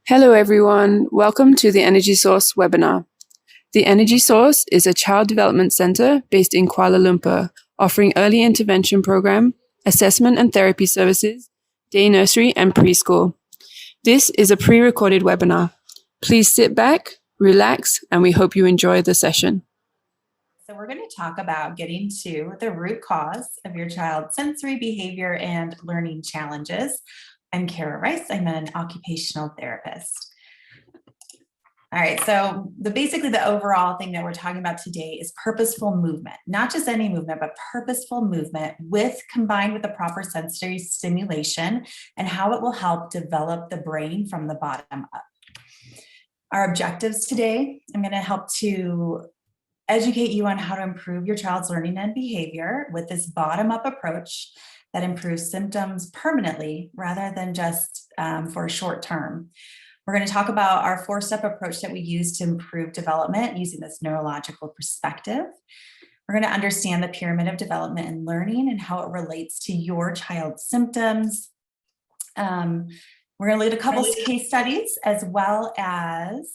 Hello everyone, welcome to the Energy Source webinar. The Energy Source is a child development center based in Kuala Lumpur, offering early intervention program, assessment and therapy services, day nursery and preschool. This is a pre-recorded webinar. Please sit back, relax, and we hope you enjoy the session. So we're going to talk about getting to the root cause of your child's sensory behavior and learning challenges. I'm Kara Rice. I'm an occupational therapist. All right, so basically the overall thing that we're talking about today is purposeful movement, not just any movement, but purposeful movement combined with the proper sensory stimulation and how it will help develop the brain from the bottom up. Our objectives today, I'm going to help to educate you on how to improve your child's learning and behavior with this bottom-up approach that improves symptoms permanently rather than just for a short term. We're going to talk about our 4-step approach that we use to improve development using this neurological perspective. We're going to understand the pyramid of development and learning and how it relates to your child's symptoms. We're going to lead a couple of case studies as well as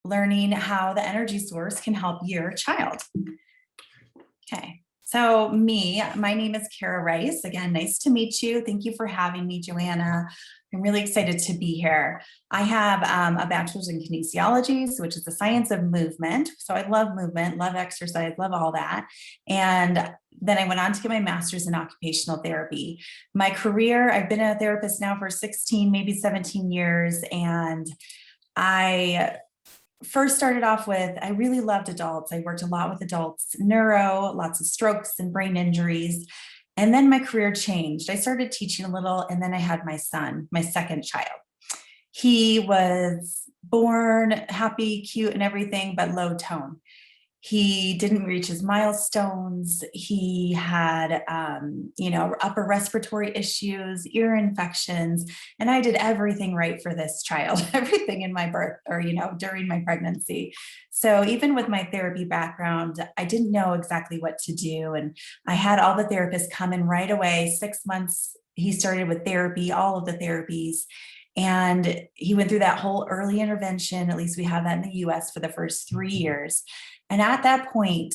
learning how the energy source can help your child. Okay, so my name is Kara Rice. Again, nice to meet you. Thank you for having me, Joanna. I'm really excited to be here. I have a bachelor's in kinesiology, which is the science of movement. So I love movement, love exercise, love all that. And then I went on to get my master's in occupational therapy. My career, I've been a therapist now for 16, maybe 17 years. And I first started off with, I really loved adults. I worked a lot with adults, neuro, lots of strokes and brain injuries. And then my career changed. I started teaching a little, and then I had my son, my second child. He was born happy, cute, and everything, but low tone. He didn't reach his milestones. He had, upper respiratory issues, ear infections, and I did everything right for this child, everything in my birth or, during my pregnancy. So even with my therapy background, I didn't know exactly what to do. And I had all the therapists come in right away. 6 months, he started with therapy, all of the therapies. And he went through that whole early intervention. At least we have that in the US for the first 3 years. And at that point,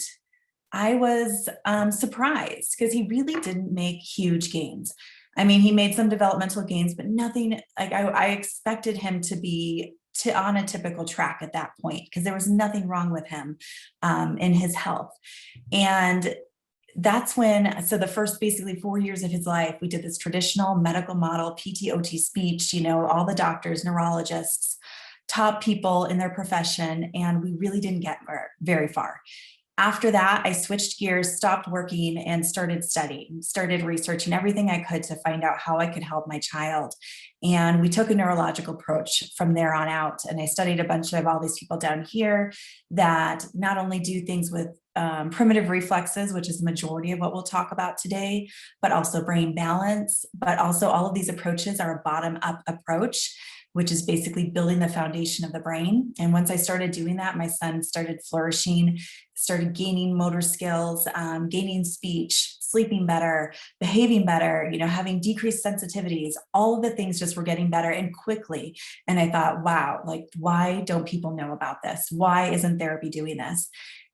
I was surprised because he really didn't make huge gains. I mean, he made some developmental gains, but nothing like I expected him to be on a typical track at that point because there was nothing wrong with him in his health. And that's when, so the first basically 4 years of his life, we did this traditional medical model, PT/OT speech, all the doctors, neurologists, top people in their profession, and we really didn't get very far. After that, I switched gears, stopped working, and started studying, started researching everything I could to find out how I could help my child. And we took a neurological approach from there on out. And I studied a bunch of all these people down here that not only do things with primitive reflexes, which is the majority of what we'll talk about today, but also brain balance. But also all of these approaches are a bottom-up approach, which is basically building the foundation of the brain. And once I started doing that, my son started flourishing, started gaining motor skills, gaining speech, sleeping better, behaving better, having decreased sensitivities. All of the things just were getting better and quickly. And I thought, wow, why don't people know about this? Why isn't therapy doing this?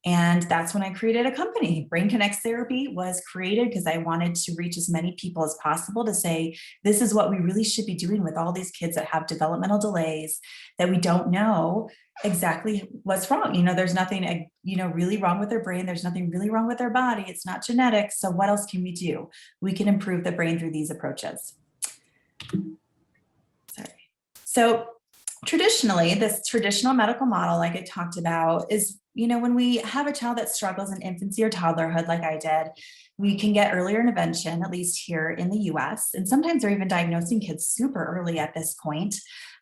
And that's when I created a company. Brain Connects Therapy was created because I wanted to reach as many people as possible to say, this is what we really should be doing with all these kids that have developmental delays that we don't know exactly what's wrong. There's nothing, really wrong with their brain. There's nothing really wrong with their body. It's not genetic. So what else can we do? We can improve the brain through these approaches. Sorry. So traditionally, this traditional medical model, like I talked about, is when we have a child that struggles in infancy or toddlerhood, like I did, we can get earlier intervention, at least here in the US. And sometimes they're even diagnosing kids super early at this point.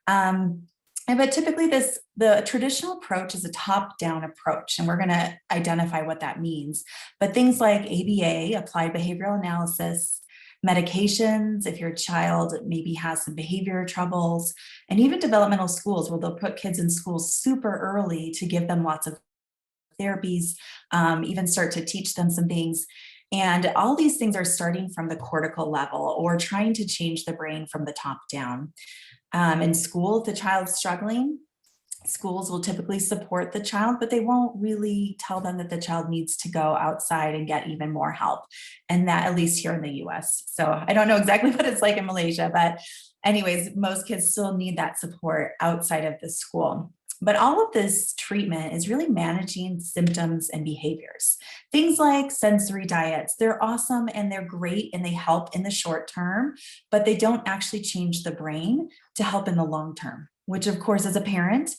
But typically the traditional approach is a top-down approach, and we're going to identify what that means. But things like ABA, applied behavioral analysis, medications, if your child maybe has some behavior troubles, and even developmental schools where they'll put kids in schools super early to give them lots of therapies, even start to teach them some things. And all these things are starting from the cortical level or trying to change the brain from the top down. In school, if the child's struggling, schools will typically support the child, but they won't really tell them that the child needs to go outside and get even more help. And that, at least here in the US. So I don't know exactly what it's like in Malaysia, but anyways, most kids still need that support outside of the school. But all of this treatment is really managing symptoms and behaviors. Things like sensory diets, they're awesome and they're great and they help in the short term, but they don't actually change the brain to help in the long term, which of course, as a parent,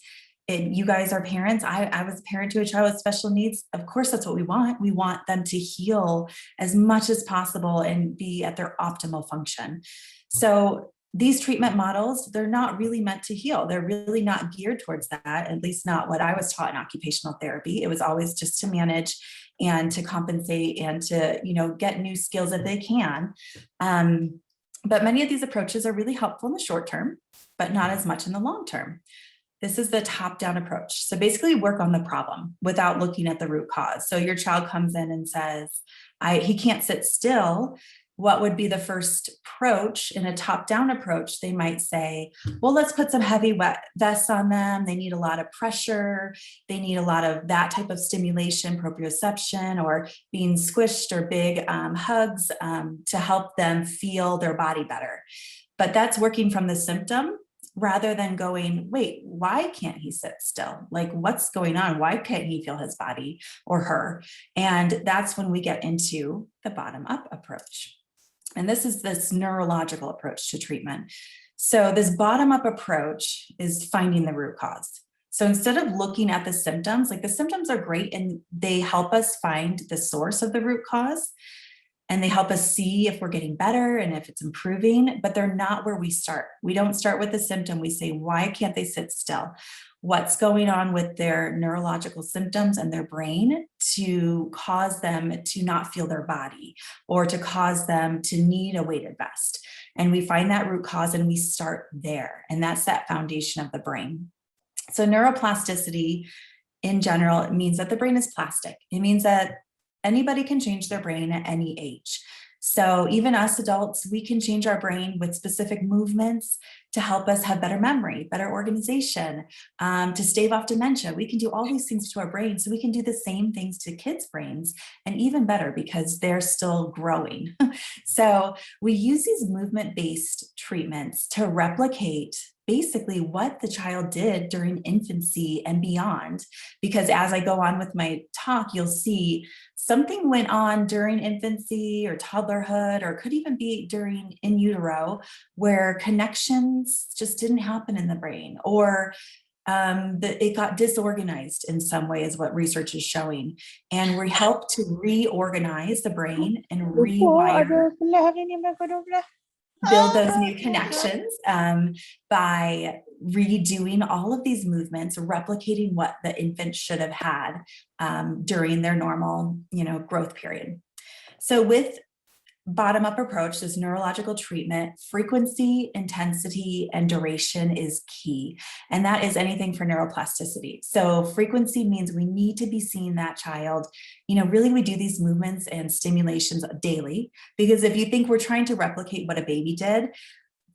you guys are parents. I was a parent to a child with special needs. Of course, that's what we want. We want them to heal as much as possible and be at their optimal function. So these treatment models, they're not really meant to heal. They're really not geared towards that, at least not what I was taught in occupational therapy. It was always just to manage and to compensate and to, get new skills if they can. But many of these approaches are really helpful in the short term, but not as much in the long term. This is the top-down approach. So basically work on the problem without looking at the root cause. So your child comes in and says, he can't sit still. What would be the first approach? In a top-down approach, they might say, well, let's put some heavy vests on them. They need a lot of pressure. They need a lot of that type of stimulation, proprioception, or being squished, or big hugs to help them feel their body better. But that's working from the symptom rather than going, wait, why can't he sit still? Like, what's going on? Why can't he feel his body or her? And that's when we get into the bottom-up approach. And this is this neurological approach to treatment. So this bottom-up approach is finding the root cause. So instead of looking at the symptoms, like the symptoms are great and they help us find the source of the root cause. And they help us see if we're getting better and if it's improving, but they're not where we start. We don't start with the symptom. We say, why can't they sit still? What's going on with their neurological symptoms and their brain to cause them to not feel their body or to cause them to need a weighted vest? And we find that root cause and we start there. And that's that foundation of the brain. So neuroplasticity in general, it means that the brain is plastic. It means that anybody can change their brain at any age. So even us adults, we can change our brain with specific movements to help us have better memory, better organization, to stave off dementia. We can do all these things to our brain. So we can do the same things to kids' brains, and even better because they're still growing. So we use these movement-based treatments to replicate basically what the child did during infancy and beyond. Because as I go on with my talk, you'll see something went on during infancy or toddlerhood, or could even be during in utero, where connections just didn't happen in the brain, or it got disorganized in some way, is what research is showing. And we help to reorganize the brain and rewire, build those new connections by redoing all of these movements, replicating what the infant should have had during their normal, growth period. So with bottom-up approach, this neurological treatment, frequency, intensity, and duration is key. And that is anything for neuroplasticity. So frequency means we need to be seeing that child. Really we do these movements and stimulations daily, because if you think we're trying to replicate what a baby did,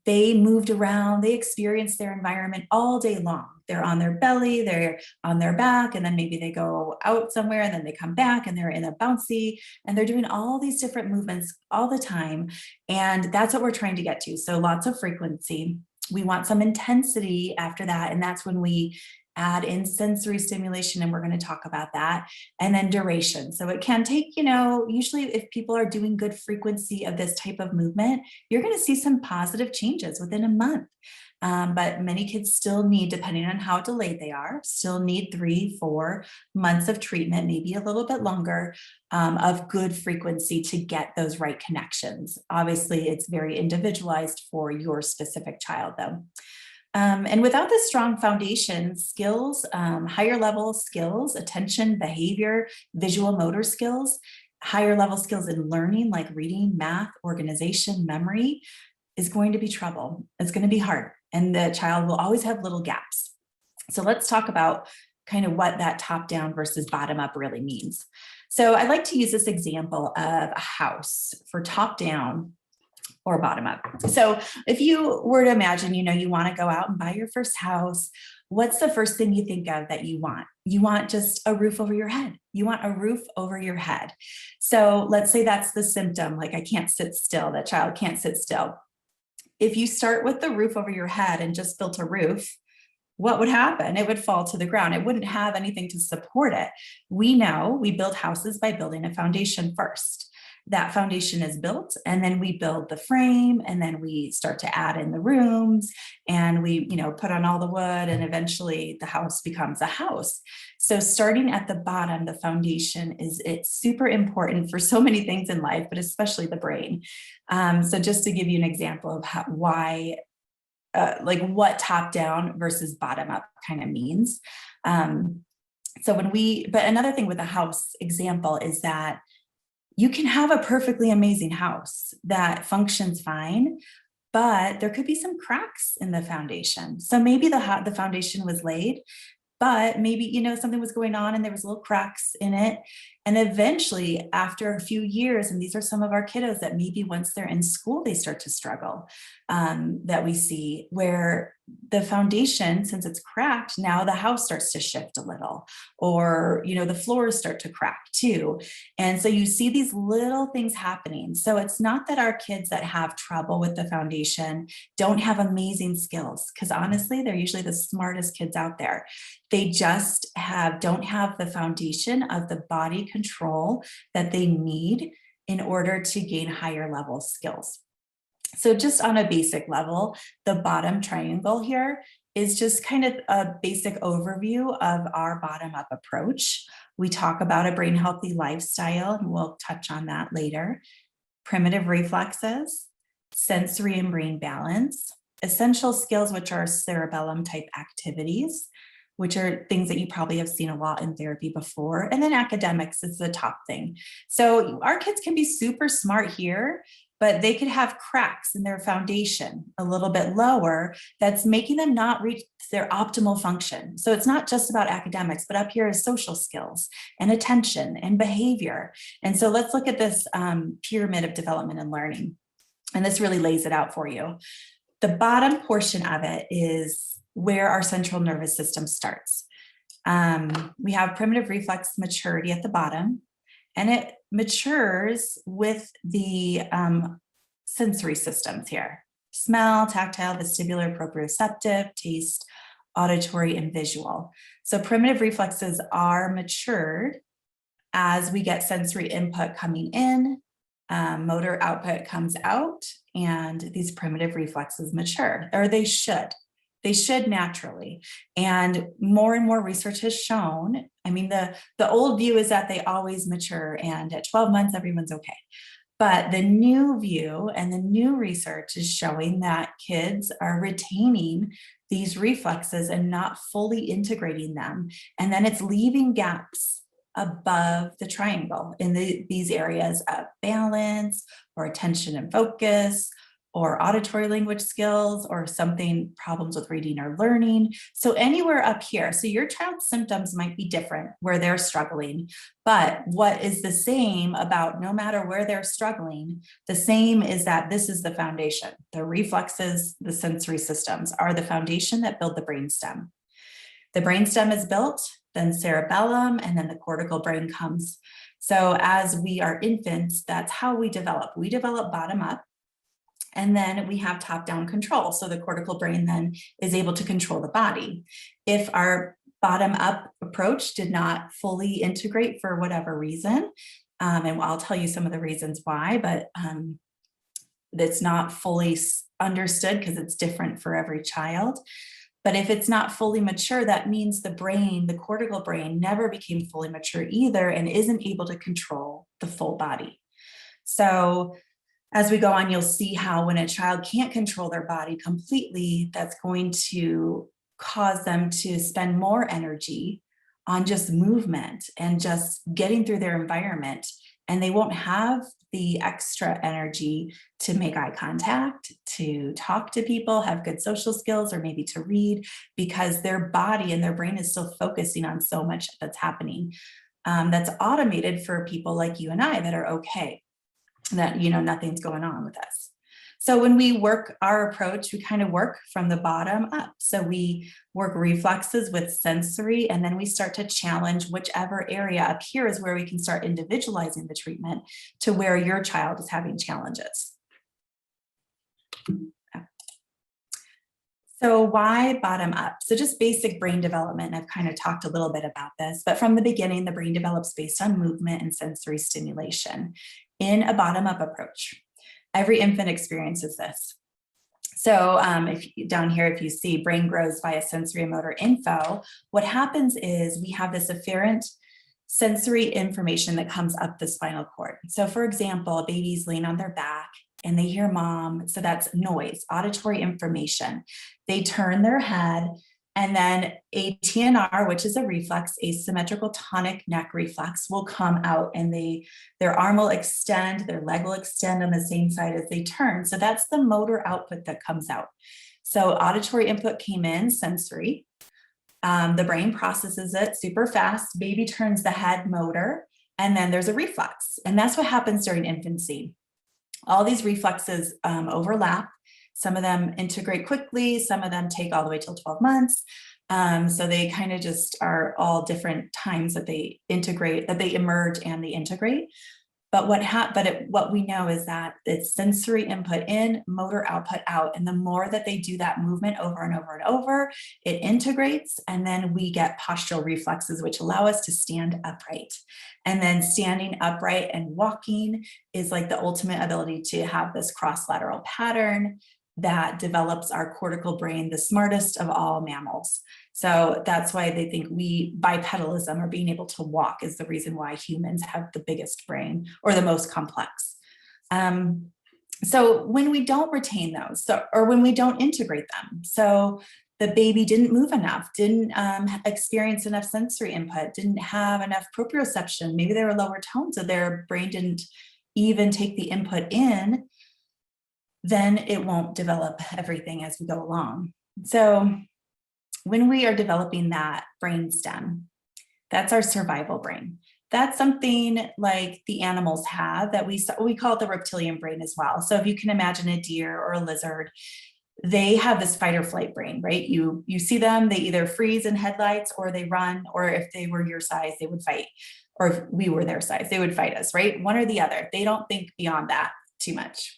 they moved around, they experienced their environment all day long. They're on their belly, they're on their back, and then maybe they go out somewhere and then they come back and they're in a bouncy, and they're doing all these different movements all the time. And that's what we're trying to get to. So lots of frequency. We want some intensity after that. And that's when we add in sensory stimulation, and we're going to talk about that. And then duration. So it can take, usually if people are doing good frequency of this type of movement, you're going to see some positive changes within a month. But many kids still need, depending on how delayed they are, still need 3-4 months of treatment, maybe a little bit longer, of good frequency to get those right connections. Obviously, it's very individualized for your specific child, though. And without the strong foundation skills, higher level skills, attention, behavior, visual motor skills, higher level skills in learning like reading, math, organization, memory is going to be trouble. It's going to be hard. And the child will always have little gaps. So let's talk about kind of what that top down versus bottom up really means. So I like to use this example of a house. For top down, or bottom up. So if you were to imagine, you want to go out and buy your first house, what's the first thing you think of that you want? You want just a roof over your head. You want a roof over your head. So let's say that's the symptom, like I can't sit still, that child can't sit still. If you start with the roof over your head and just built a roof, what would happen? It would fall to the ground. It wouldn't have anything to support it. We know we build houses by building a foundation first. That foundation is built, and then we build the frame, and then we start to add in the rooms, and we, put on all the wood, and eventually the house becomes a house. So starting at the bottom, the foundation it's super important for so many things in life, but especially the brain. So just to give you an example of why what top down versus bottom up kind of means. But another thing with the house example is that you can have a perfectly amazing house that functions fine, but there could be some cracks in the foundation. So maybe the foundation was laid, but maybe, something was going on and there was little cracks in it. And eventually, after a few years, and these are some of our kiddos that maybe once they're in school, they start to struggle, that we see where the foundation, since it's cracked, now the house starts to shift a little, or, the floors start to crack too. And so you see these little things happening. So it's not that our kids that have trouble with the foundation don't have amazing skills, because honestly, they're usually the smartest kids out there. They just don't have the foundation of the body control that they need in order to gain higher level skills. So just on a basic level, the bottom triangle here is just kind of a basic overview of our bottom-up approach. We talk about a brain healthy lifestyle, and we'll touch on that later. Primitive reflexes, sensory and brain balance, essential skills, which are cerebellum type activities, which are things that you probably have seen a lot in therapy before. And then academics is the top thing. So our kids can be super smart here, but they could have cracks in their foundation a little bit lower that's making them not reach their optimal function. So it's not just about academics, but up here is social skills and attention and behavior. And so let's look at this pyramid of development and learning. And this really lays it out for you. The bottom portion of it is where our central nervous system starts. We have primitive reflex maturity at the bottom, and it matures with the sensory systems here: smell, tactile, vestibular, proprioceptive, taste, auditory, and visual. So primitive reflexes are matured as we get sensory input coming in, motor output comes out, and these primitive reflexes mature, or they should. They should naturally. And more research has shown, the old view is that they always mature, and at 12 months, everyone's okay. But the new view and the new research is showing that kids are retaining these reflexes and not fully integrating them. And then it's leaving gaps above the triangle in these areas of balance or attention and focus, or auditory language skills, or problems with reading or learning. So anywhere up here. So your child's symptoms might be different where they're struggling, but what is the same about no matter where they're struggling, the same is that this is the foundation. The reflexes, the sensory systems are the foundation that build the brainstem. The brainstem is built, then cerebellum, and then the cortical brain comes. So as we are infants, that's how we develop. We develop bottom up. And then we have top-down control. So the cortical brain then is able to control the body. If our bottom-up approach did not fully integrate for whatever reason, and I'll tell you some of the reasons why, but it's not fully understood because it's different for every child. But if it's not fully mature, that means the brain, the cortical brain, never became fully mature either and isn't able to control the full body. So as we go on, you'll see how when a child can't control their body completely, that's going to cause them to spend more energy on just movement and just getting through their environment. And they won't have the extra energy to make eye contact, to talk to people, have good social skills, or maybe to read, because their body and their brain is still focusing on so much that's happening. That's automated for people like you and I that are okay, that, nothing's going on with us. So when we work our approach, we kind of work from the bottom up. So we work reflexes with sensory, and then we start to challenge whichever area up here is where we can start individualizing the treatment to where your child is having challenges. So why bottom up? So just basic brain development. I've kind of talked a little bit about this, but from the beginning, the brain develops based on movement and sensory stimulation in a bottom-up approach. Every infant experiences this. So down here, if you see brain grows via sensory and motor info, what happens is we have this afferent sensory information that comes up the spinal cord. So for example, a baby's laying on their back and they hear mom. So that's noise, auditory information. They turn their head, and then a TNR, which is a reflex, asymmetrical tonic neck reflex, will come out, and their arm will extend, their leg will extend on the same side as they turn. So that's the motor output that comes out. So auditory input came in, sensory. The brain processes it super fast. Baby turns the head, motor, and then there's a reflex. And that's what happens during infancy. All these reflexes overlap. Some of them integrate quickly. Some of them take all the way till 12 months. So they kind of just are all different times that they integrate, that they emerge and they integrate. But what we know is that it's sensory input in, motor output out. And the more that they do that movement over and over and over, it integrates. And then we get postural reflexes, which allow us to stand upright. And then standing upright and walking is like the ultimate ability to have this cross-lateral pattern that develops our cortical brain, the smartest of all mammals. So that's why they think bipedalism, or being able to walk, is the reason why humans have the biggest brain or the most complex. So when we don't retain those, or when we don't integrate them, so the baby didn't move enough, didn't experience enough sensory input, didn't have enough proprioception, maybe they were lower toned, so their brain didn't even take the input in, then it won't develop everything as we go along. So when we are developing that brain stem, that's our survival brain. That's something like the animals have that we call it the reptilian brain as well. So if you can imagine a deer or a lizard, they have this fight or flight brain, right? You see them, they either freeze in headlights or they run, or if they were your size, they would fight. Or if we were their size, they would fight us, right? One or the other. They don't think beyond that too much.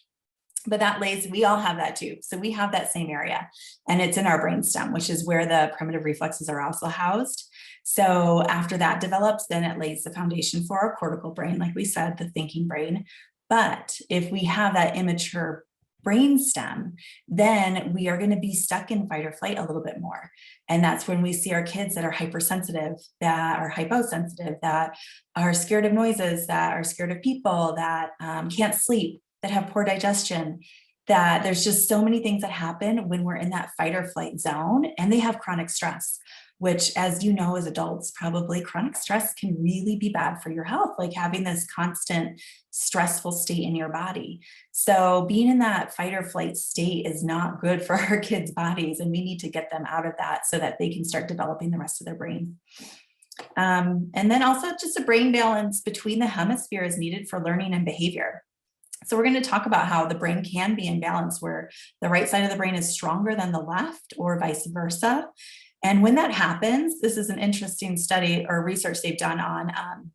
But we all have that too. So we have that same area, and it's in our brainstem, which is where the primitive reflexes are also housed. So after that develops, then it lays the foundation for our cortical brain, like we said, the thinking brain. But if we have that immature brainstem, then we are going to be stuck in fight or flight a little bit more. And that's when we see our kids that are hypersensitive, that are hyposensitive, that are scared of noises, that are scared of people, that can't sleep, that have poor digestion, that there's just so many things that happen when we're in that fight or flight zone, and they have chronic stress, which, as you know, as adults, probably chronic stress can really be bad for your health, like having this constant stressful state in your body. So being in that fight or flight state is not good for our kids' bodies, and we need to get them out of that so that they can start developing the rest of their brain. And then also just a brain balance between the hemispheres is needed for learning and behavior. So we're going to talk about how the brain can be in balance, where the right side of the brain is stronger than the left, or vice versa. And when that happens, this is an interesting study or research they've done on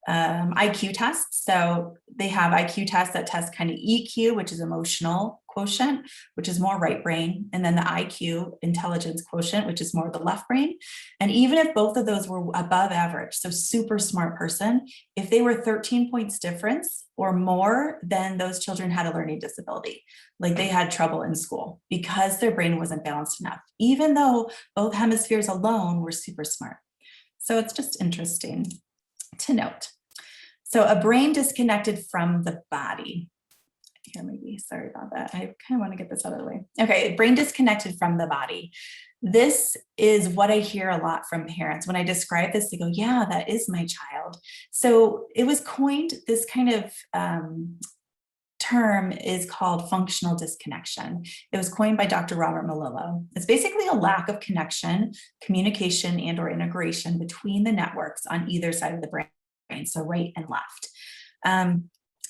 IQ tests. So they have IQ tests that test kind of EQ, which is emotional quotient, which is more right brain, and then the IQ, intelligence quotient, which is more the left brain. And even if both of those were above average, so super smart person, if they were 13 points difference or more, then those children had a learning disability, like they had trouble in school because their brain wasn't balanced enough, even though both hemispheres alone were super smart. So it's just interesting to note. So a brain disconnected from the body. Here, maybe, sorry about that. I kind of want to get this out of the way. Okay, brain disconnected from the body. This is what I hear a lot from parents. When I describe this, they go, yeah, that is my child. So it was coined, this kind of term is called functional disconnection. It was coined by Dr. Robert Melillo. It's basically a lack of connection, communication, and or integration between the networks on either side of the brain, so right and left.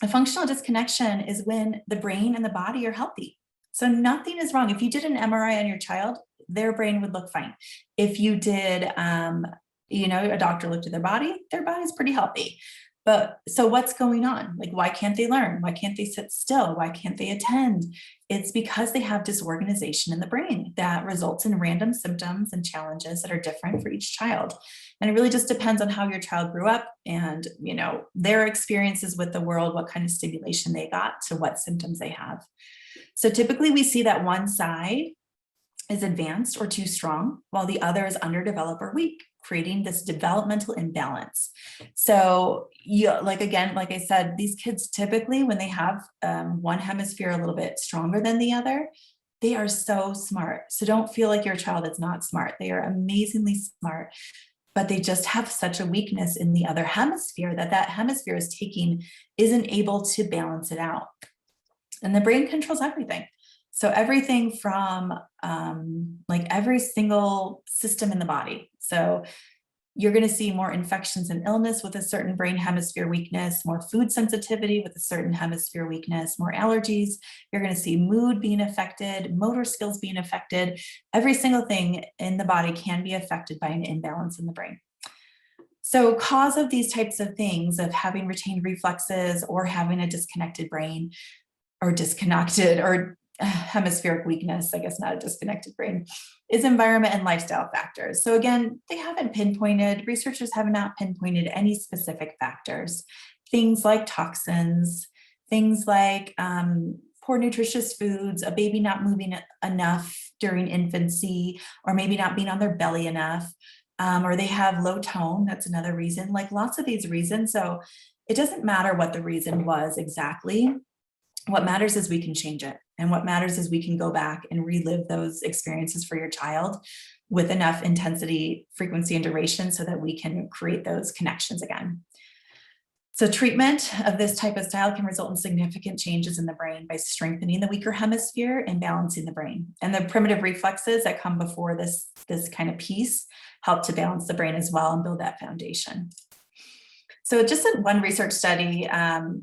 A functional disconnection is when the brain and the body are healthy. So nothing is wrong. If you did an MRI on your child, their brain would look fine. If you did, a doctor looked at their body's pretty healthy. But so what's going on? Like, why can't they learn? Why can't they sit still? Why can't they attend? It's because they have disorganization in the brain that results in random symptoms and challenges that are different for each child. And it really just depends on how your child grew up and, their experiences with the world, what kind of stimulation they got to what symptoms they have. So typically we see that one side is advanced or too strong, while the other is underdeveloped or weak, creating this developmental imbalance. So like I said, these kids typically, when they have one hemisphere a little bit stronger than the other, they are so smart. So don't feel like your child is not smart. They are amazingly smart, but they just have such a weakness in the other hemisphere that hemisphere isn't able to balance it out. And the brain controls everything. So everything from every single system in the body. So you're going to see more infections and illness with a certain brain hemisphere weakness, more food sensitivity with a certain hemisphere weakness, more allergies. You're going to see mood being affected, motor skills being affected. Every single thing in the body can be affected by an imbalance in the brain. So cause of these types of things, of having retained reflexes or having a disconnected brain or disconnected or hemispheric weakness, I guess not a disconnected brain, is environment and lifestyle factors. So again, researchers have not pinpointed any specific factors. Things like toxins, things like poor nutritious foods, a baby not moving enough during infancy, or maybe not being on their belly enough, or they have low tone, that's another reason, like lots of these reasons. So it doesn't matter what the reason was exactly. What matters is we can change it. And what matters is we can go back and relive those experiences for your child with enough intensity, frequency, and duration so that we can create those connections again. So treatment of this type of style can result in significant changes in the brain by strengthening the weaker hemisphere and balancing the brain. And the primitive reflexes that come before this kind of piece help to balance the brain as well and build that foundation. So just one research study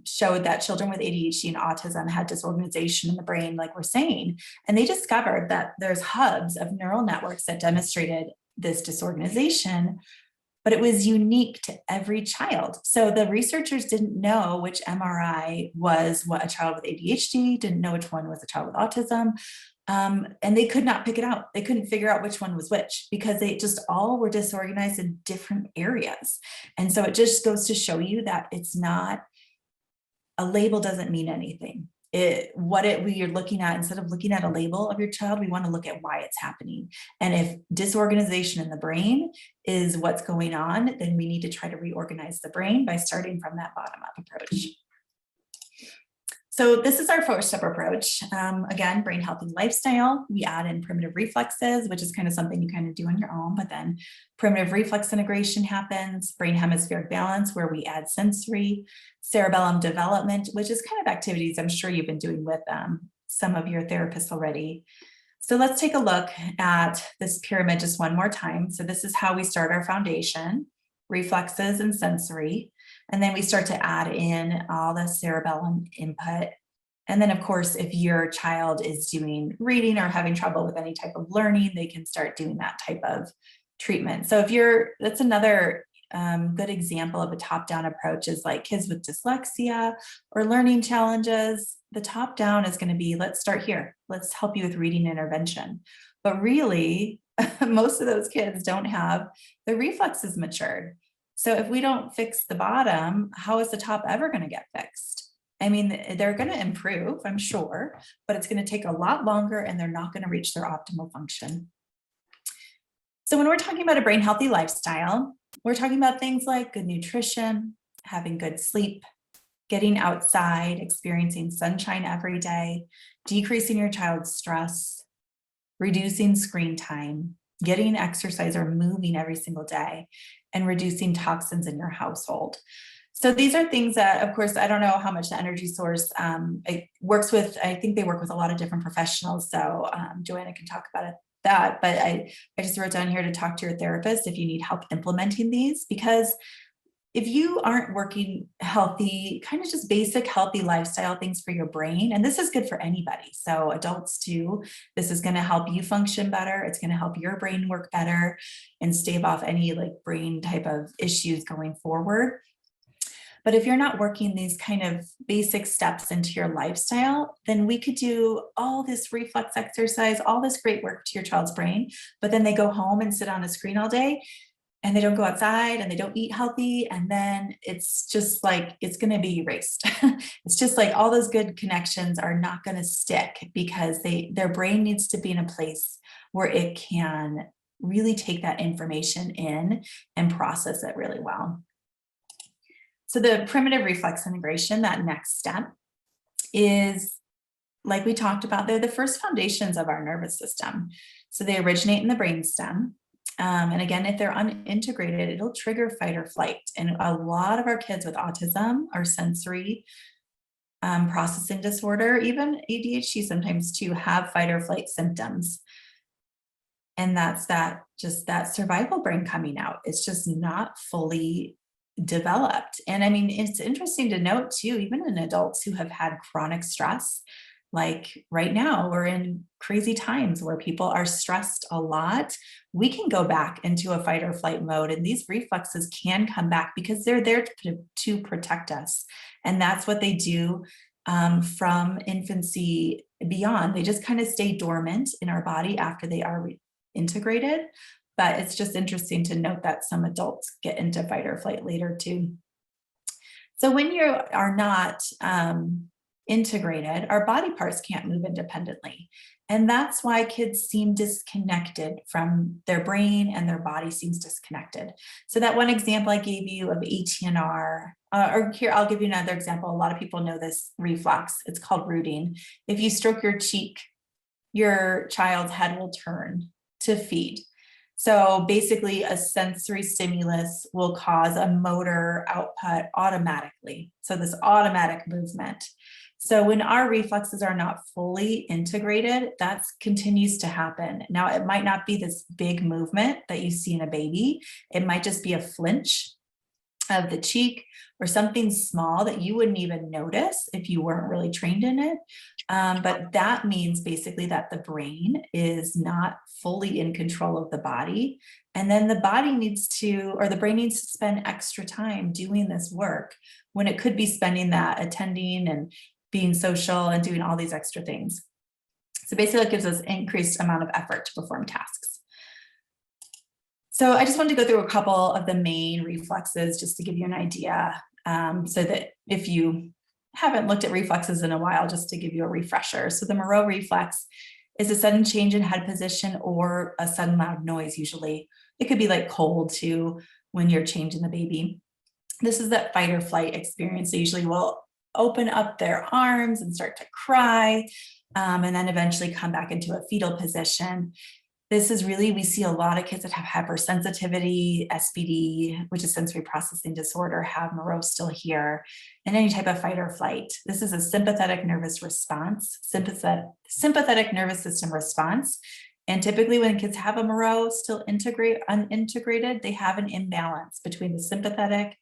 showed that children with ADHD and autism had disorganization in the brain, like we're saying, and they discovered that there's hubs of neural networks that demonstrated this disorganization, but it was unique to every child. So the researchers didn't know which MRI was what a child with ADHD, didn't know which one was a child with autism. And they could not pick it out. They couldn't figure out which one was which because they just all were disorganized in different areas. And so it just goes to show you that it's not, a label doesn't mean anything. We are looking at, instead of looking at a label of your child, we want to look at why it's happening. And if disorganization in the brain is what's going on, then we need to try to reorganize the brain by starting from that bottom-up approach. So this is our 4-step approach. Again, brain healthy lifestyle. We add in primitive reflexes, which is kind of something you kind of do on your own, but then primitive reflex integration happens, brain hemispheric balance, where we add sensory, cerebellum development, which is kind of activities I'm sure you've been doing with some of your therapists already. So let's take a look at this pyramid just one more time. So this is how we start our foundation, reflexes and sensory. And then we start to add in all the cerebellum input. And then of course, if your child is doing reading or having trouble with any type of learning, they can start doing that type of treatment. So that's another good example of a top-down approach, is like kids with dyslexia or learning challenges. The top-down is going to be, let's start here. Let's help you with reading intervention. But really, most of those kids don't have the reflexes matured. So if we don't fix the bottom, how is the top ever going to get fixed? I mean, they're going to improve, I'm sure, but it's going to take a lot longer and they're not going to reach their optimal function. So when we're talking about a brain healthy lifestyle, we're talking about things like good nutrition, having good sleep, getting outside, experiencing sunshine every day, decreasing your child's stress, reducing screen time, getting exercise or moving every single day, and reducing toxins in your household. So these are things that, of course, I don't know how much the energy source it works with. I think they work with a lot of different professionals. So Joanna can talk about that, but I just wrote down here to talk to your therapist if you need help implementing these, because if you aren't working healthy, kind of just basic healthy lifestyle things for your brain, and this is good for anybody, so adults too, this is going to help you function better. It's going to help your brain work better and stave off any like brain type of issues going forward. But if you're not working these kind of basic steps into your lifestyle, then we could do all this reflex exercise, all this great work to your child's brain, but then they go home and sit on a screen all day and they don't go outside and they don't eat healthy. And then it's just like, it's going to be erased. It's just like all those good connections are not going to stick because their brain needs to be in a place where it can really take that information in and process it really well. So the primitive reflex integration, that next step, is like we talked about, they're the first foundations of our nervous system. So they originate in the brainstem. And again, if they're unintegrated, it'll trigger fight or flight. And a lot of our kids with autism or sensory processing disorder, even ADHD sometimes too, have fight or flight symptoms. And that's that survival brain coming out. It's just not fully developed. And I mean, it's interesting to note too, even in adults who have had chronic stress, like right now, we're in crazy times where people are stressed a lot. We can go back into a fight or flight mode, and these reflexes can come back because they're there to protect us. And that's what they do from infancy beyond. They just kind of stay dormant in our body after they are integrated. But it's just interesting to note that some adults get into fight or flight later too. So when you are not integrated, our body parts can't move independently. And that's why kids seem disconnected from their brain, and their body seems disconnected. So that one example I gave you of ATNR, or here, I'll give you another example. A lot of people know this reflex. It's called rooting. If you stroke your cheek, your child's head will turn to feed. So basically a sensory stimulus will cause a motor output automatically. So this automatic movement. So when our reflexes are not fully integrated, that continues to happen. Now, it might not be this big movement that you see in a baby. It might just be a flinch of the cheek or something small that you wouldn't even notice if you weren't really trained in it. But that means basically that the brain is not fully in control of the body. And then the body needs to, or the brain needs to spend extra time doing this work when it could be spending that attending and being social and doing all these extra things. So basically it gives us increased amount of effort to perform tasks. So I just wanted to go through a couple of the main reflexes just to give you an idea, so that if you haven't looked at reflexes in a while, just to give you a refresher. So the Moreau reflex is a sudden change in head position or a sudden loud noise usually. It could be like cold too when you're changing the baby. This is that fight or flight experience. They usually will open up their arms and start to cry, and then eventually come back into a fetal position. This is really, we see a lot of kids that have hypersensitivity, SPD, which is sensory processing disorder, have Moreau still here, and any type of fight or flight. This is a sympathetic nervous response, sympathetic nervous system response. And typically when kids have a Moreau still unintegrated, they have an imbalance between the sympathetic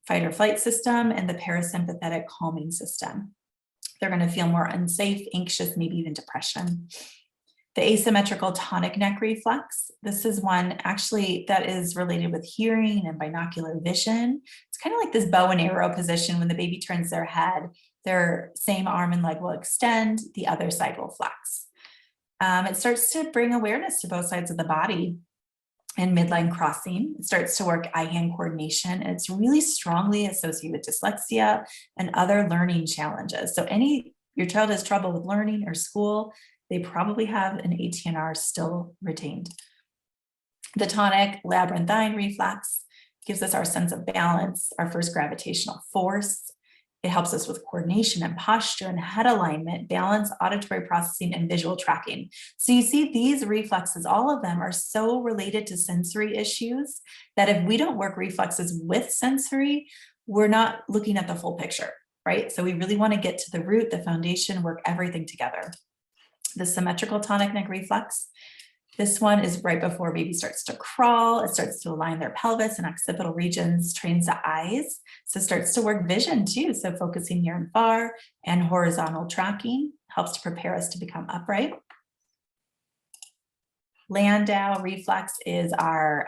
fight or flight system and the parasympathetic calming system. They're going to feel more unsafe, anxious, maybe even depression. The asymmetrical tonic neck reflex. This is one actually that is related with hearing and binocular vision. It's kind of like this bow and arrow position. When the baby turns their head, their same arm and leg will extend, the other side will flex. It starts to bring awareness to both sides of the body. And midline crossing, it starts to work eye-hand coordination, and it's really strongly associated with dyslexia and other learning challenges. So your child has trouble with learning or school, they probably have an ATNR still retained. The tonic labyrinthine reflex gives us our sense of balance, our first gravitational force. It helps us with coordination and posture and head alignment, balance, auditory processing, and visual tracking. So you see these reflexes, all of them are so related to sensory issues that if we don't work reflexes with sensory, we're not looking at the full picture, right? So we really want to get to the root, the foundation, work everything together. The symmetrical tonic neck reflex This one is right before baby starts to crawl. It starts to align their pelvis and occipital regions, trains the eyes. So starts to work vision too. So focusing near and far and horizontal tracking helps to prepare us to become upright. Landau reflex is our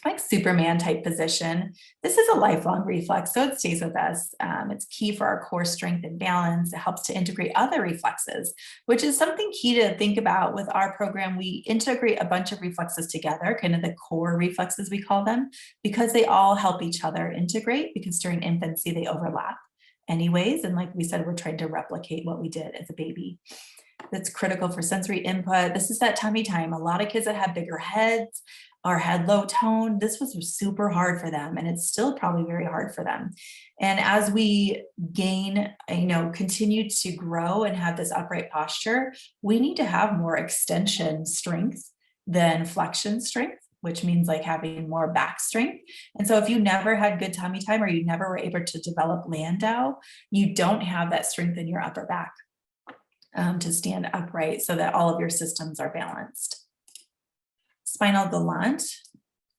like Superman type position. This is a lifelong reflex, so it stays with us. It's key for our core strength and balance. It helps to integrate other reflexes, which is something key to think about with our program. We integrate a bunch of reflexes together, kind of the core reflexes we call them, because they all help each other integrate, because during infancy they overlap anyways. And like we said, we're trying to replicate what we did as a baby. That's critical for sensory input. This is that tummy time. A lot of kids that have bigger heads or had low tone, this was super hard for them, and it's still probably very hard for them. And as we gain, continue to grow and have this upright posture, we need to have more extension strength than flexion strength, which means like having more back strength. And so if you never had good tummy time, or you never were able to develop Landau, you don't have that strength in your upper back to stand upright so that all of your systems are balanced. Spinal Gallant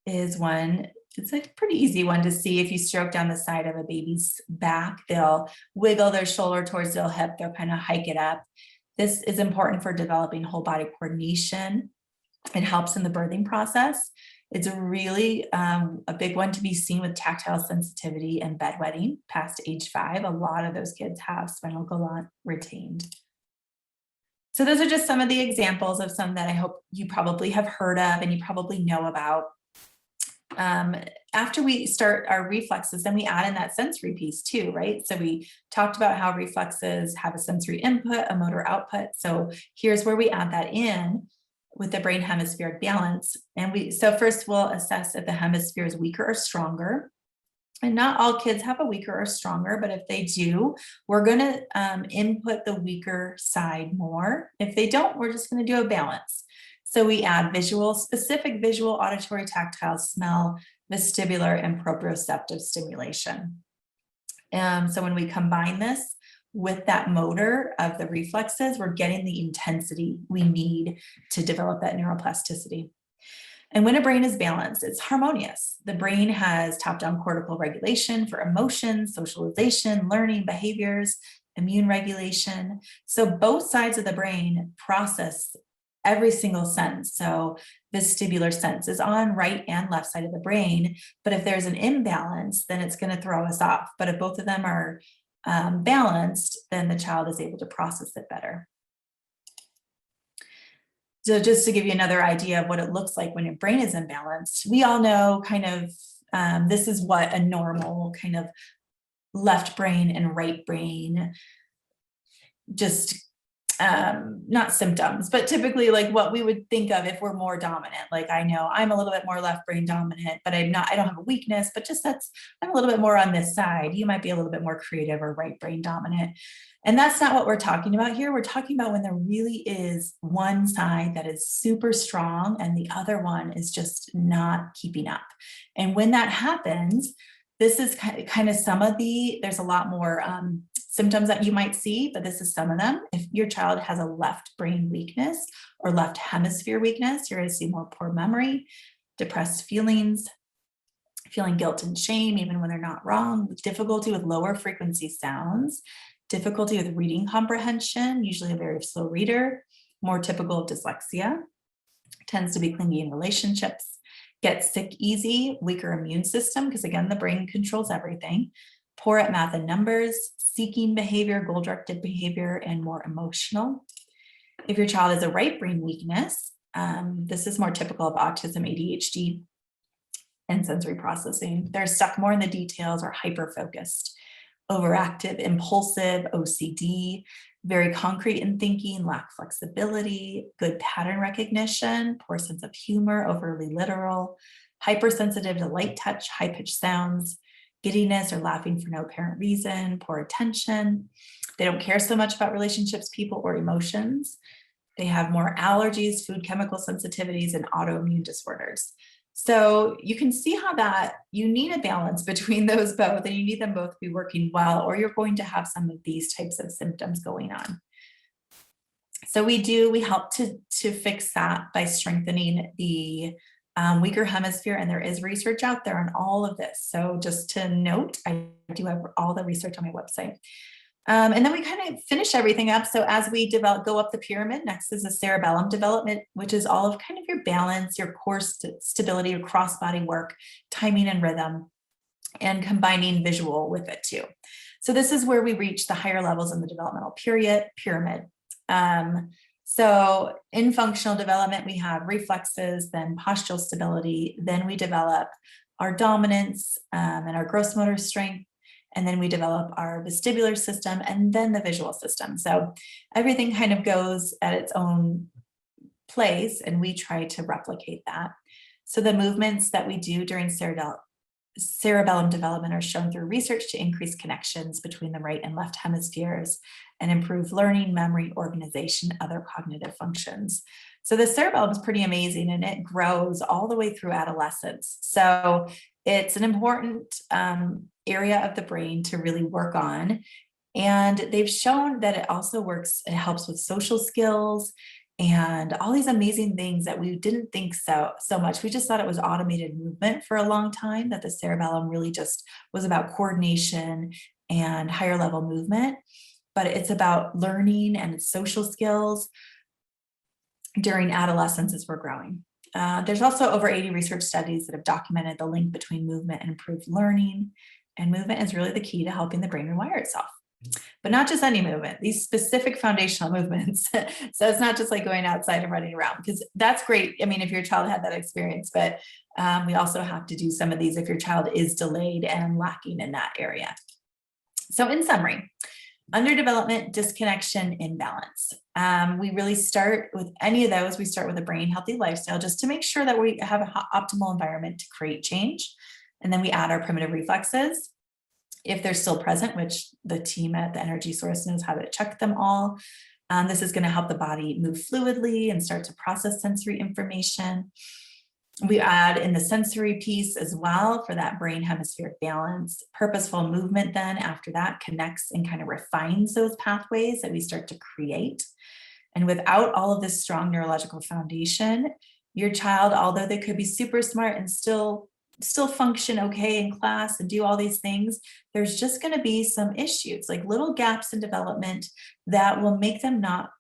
is one, it's a pretty easy one to see. If you stroke down the side of a baby's back, they'll wiggle their shoulder towards their hip, they'll kind of hike it up. This is important for developing whole body coordination. It helps in the birthing process. It's a really a big one to be seen with tactile sensitivity and bedwetting past age 5. A lot of those kids have Spinal Gallant retained. So those are just some of the examples of some that I hope you probably have heard of and you probably know about. After we start our reflexes, then we add in that sensory piece too, right? So we talked about how reflexes have a sensory input, a motor output. So here's where we add that in with the brain hemispheric balance. And so first we'll assess if the hemisphere is weaker or stronger. And not all kids have a weaker or stronger, but if they do, we're going to input the weaker side more. If they don't, we're just going to do a balance. So we add specific visual, auditory, tactile, smell, vestibular, and proprioceptive stimulation. So when we combine this with that motor of the reflexes, we're getting the intensity we need to develop that neuroplasticity. And when a brain is balanced, it's harmonious. The brain has top-down cortical regulation for emotions, socialization, learning, behaviors, immune regulation. So both sides of the brain process every single sense. So vestibular sense is on right and left side of the brain. But if there's an imbalance, then it's going to throw us off. But if both of them are balanced, then the child is able to process it better. So just to give you another idea of what it looks like when your brain is imbalanced, we all know kind of this is what a normal kind of left brain and right brain, just not symptoms, but typically like what we would think of if we're more dominant. Like I know I'm a little bit more left brain dominant, but I don't have a weakness, but just I'm a little bit more on this side. You might be a little bit more creative or right brain dominant. And that's not what we're talking about here. We're talking about when there really is one side that is super strong and the other one is just not keeping up. And when that happens, this is kind of there's a lot more symptoms that you might see, but this is some of them. If your child has a left brain weakness or left hemisphere weakness, you're going to see more poor memory, depressed feelings, feeling guilt and shame, even when they're not wrong, difficulty with lower frequency sounds, difficulty with reading comprehension, usually a very slow reader, more typical of dyslexia, tends to be clingy in relationships, gets sick easy, weaker immune system, because again, the brain controls everything, poor at math and numbers, seeking behavior, goal-directed behavior, and more emotional. If your child has a right brain weakness, this is more typical of autism, ADHD, and sensory processing. They're stuck more in the details or hyper-focused, overactive, impulsive, OCD, very concrete in thinking, lack flexibility, good pattern recognition, poor sense of humor, overly literal, hypersensitive to light touch, high-pitched sounds, giddiness or laughing for no apparent reason, poor attention. They don't care so much about relationships, people, or emotions. They have more allergies, food chemical sensitivities, and autoimmune disorders. So you can see how that you need a balance between those both, and you need them both to be working well, or you're going to have some of these types of symptoms going on. So we help to fix that by strengthening the weaker hemisphere, and there is research out there on all of this. So just to note, I do have all the research on my website. And then we kind of finish everything up. So as we go up the pyramid, next is the cerebellum development, which is all of kind of your balance, your core stability, your cross-body work, timing and rhythm, and combining visual with it too. So this is where we reach the higher levels in the developmental pyramid. So in functional development, we have reflexes, then postural stability, then we develop our dominance and our gross motor strength, and then we develop our vestibular system and then the visual system. So everything kind of goes at its own place, and we try to replicate that. So the movements that we do during cerebellum development are shown through research to increase connections between the right and left hemispheres and improve learning, memory, organization, other cognitive functions. So the cerebellum is pretty amazing, and it grows all the way through adolescence. So it's an important area of the brain to really work on. And they've shown that it also it helps with social skills and all these amazing things that we didn't think so much. We just thought it was automated movement for a long time, that the cerebellum really just was about coordination and higher level movement, but it's about learning and social skills during adolescence as we're growing. There's also over 80 research studies that have documented the link between movement and improved learning, and movement is really the key to helping the brain rewire itself. But not just any movement, these specific foundational movements. So it's not just like going outside and running around, because that's great. I mean, if your child had that experience, but we also have to do some of these if your child is delayed and lacking in that area. So in summary, underdevelopment, disconnection, imbalance. We really start with any of those. We start with a brain healthy lifestyle just to make sure that we have an optimal environment to create change. And then we add our primitive reflexes, if they're still present, which the team at the Energy Source knows how to check them all. This is going to help the body move fluidly and start to process sensory information. We add in the sensory piece as well for that brain hemispheric balance. Purposeful movement then after that connects and kind of refines those pathways that we start to create. And without all of this strong neurological foundation, your child, although they could be super smart and still function okay in class and do all these things, there's just going to be some issues, like little gaps in development that will make them not,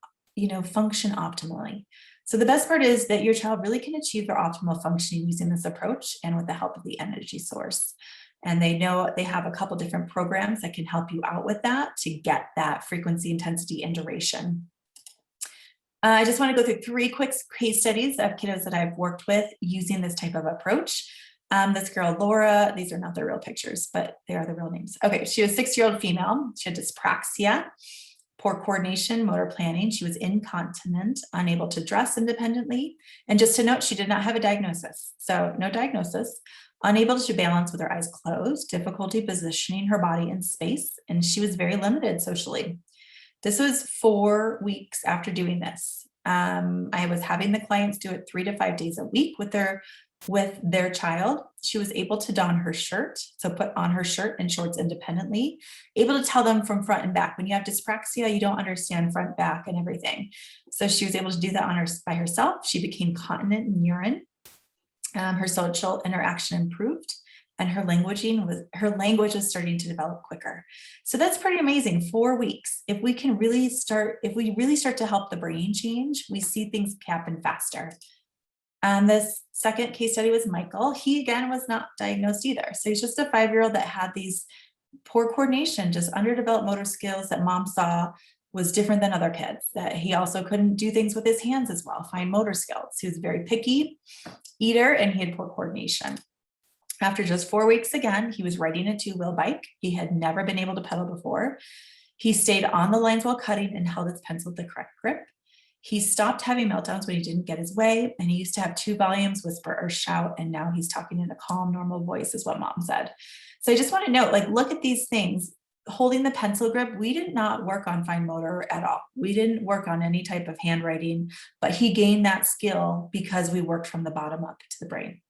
function optimally. So the best part is that your child really can achieve their optimal functioning using this approach and with the help of the Energy Source. And they know they have a couple different programs that can help you out with that to get that frequency, intensity, and duration. I just want to go through 3 quick case studies of kiddos that I've worked with using this type of approach. This girl, Laura, these are not the real pictures, but they are the real names. Okay, she was a 6-year-old female. She had dyspraxia, poor coordination, motor planning. She was incontinent, unable to dress independently. And just to note, she did not have a diagnosis. So no diagnosis, unable to balance with her eyes closed, difficulty positioning her body in space, and she was very limited socially. This was 4 weeks after doing this. I was having the clients do it 3 to 5 days a week with their child. She was able to don her shirt, so put on her shirt and shorts independently, able to tell them from front and back. When you have dyspraxia, you don't understand front, back, and everything. So she was able to do that by herself. She became continent in urine. Her social interaction improved, and her language was starting to develop quicker. So that's pretty amazing. 4 weeks. If we really start to help the brain change, we see things happen faster. This second case study was Michael. He, again, was not diagnosed either. So he's just a 5-year-old that had these poor coordination, just underdeveloped motor skills that mom saw was different than other kids, that he also couldn't do things with his hands as well, fine motor skills. He was a very picky eater, and he had poor coordination. After just 4 weeks, again, he was riding a 2-wheel bike. He had never been able to pedal before. He stayed on the lines while cutting and held his pencil with the correct grip. He stopped having meltdowns when he didn't get his way, and he used to have 2 volumes, whisper or shout, and now he's talking in a calm, normal voice, is what mom said. So I just want to note, look at these things. Holding the pencil grip, we did not work on fine motor at all. We didn't work on any type of handwriting, but he gained that skill because we worked from the bottom up to the brain.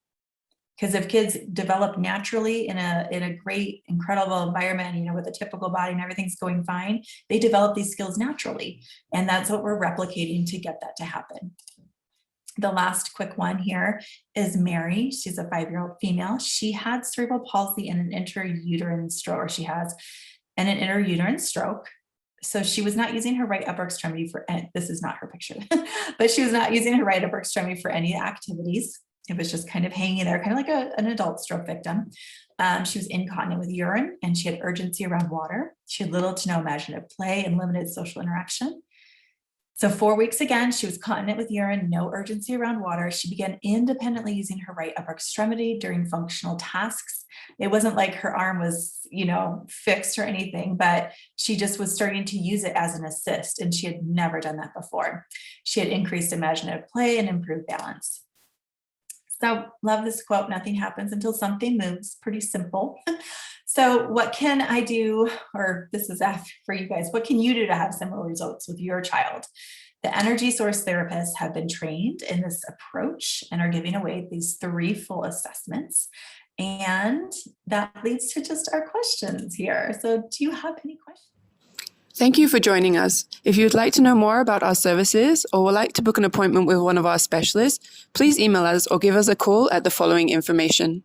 Because if kids develop naturally in a great, incredible environment, with a typical body and everything's going fine, they develop these skills naturally. And that's what we're replicating to get that to happen. The last quick one here is Mary. She's a 5-year-old female. She had cerebral palsy and an intrauterine stroke, or she has an intrauterine stroke. So she was not using her right upper extremity for, this is not her picture, but she was not using her right upper extremity for any activities. It was just kind of hanging there, kind of like an adult stroke victim. She was incontinent with urine, and she had urgency around water. She had little to no imaginative play and limited social interaction. So 4 weeks again, she was continent with urine, no urgency around water. She began independently using her right upper extremity during functional tasks. It wasn't like her arm was, fixed or anything, but she just was starting to use it as an assist, and she had never done that before. She had increased imaginative play and improved balance. So love this quote, nothing happens until something moves. Pretty simple. So what can I do, or this is for you guys, what can you do to have similar results with your child? The energy source therapists have been trained in this approach and are giving away these 3 full assessments. And that leads to just our questions here. So do you have any questions? Thank you for joining us. If you would like to know more about our services or would like to book an appointment with one of our specialists, please email us or give us a call at the following information.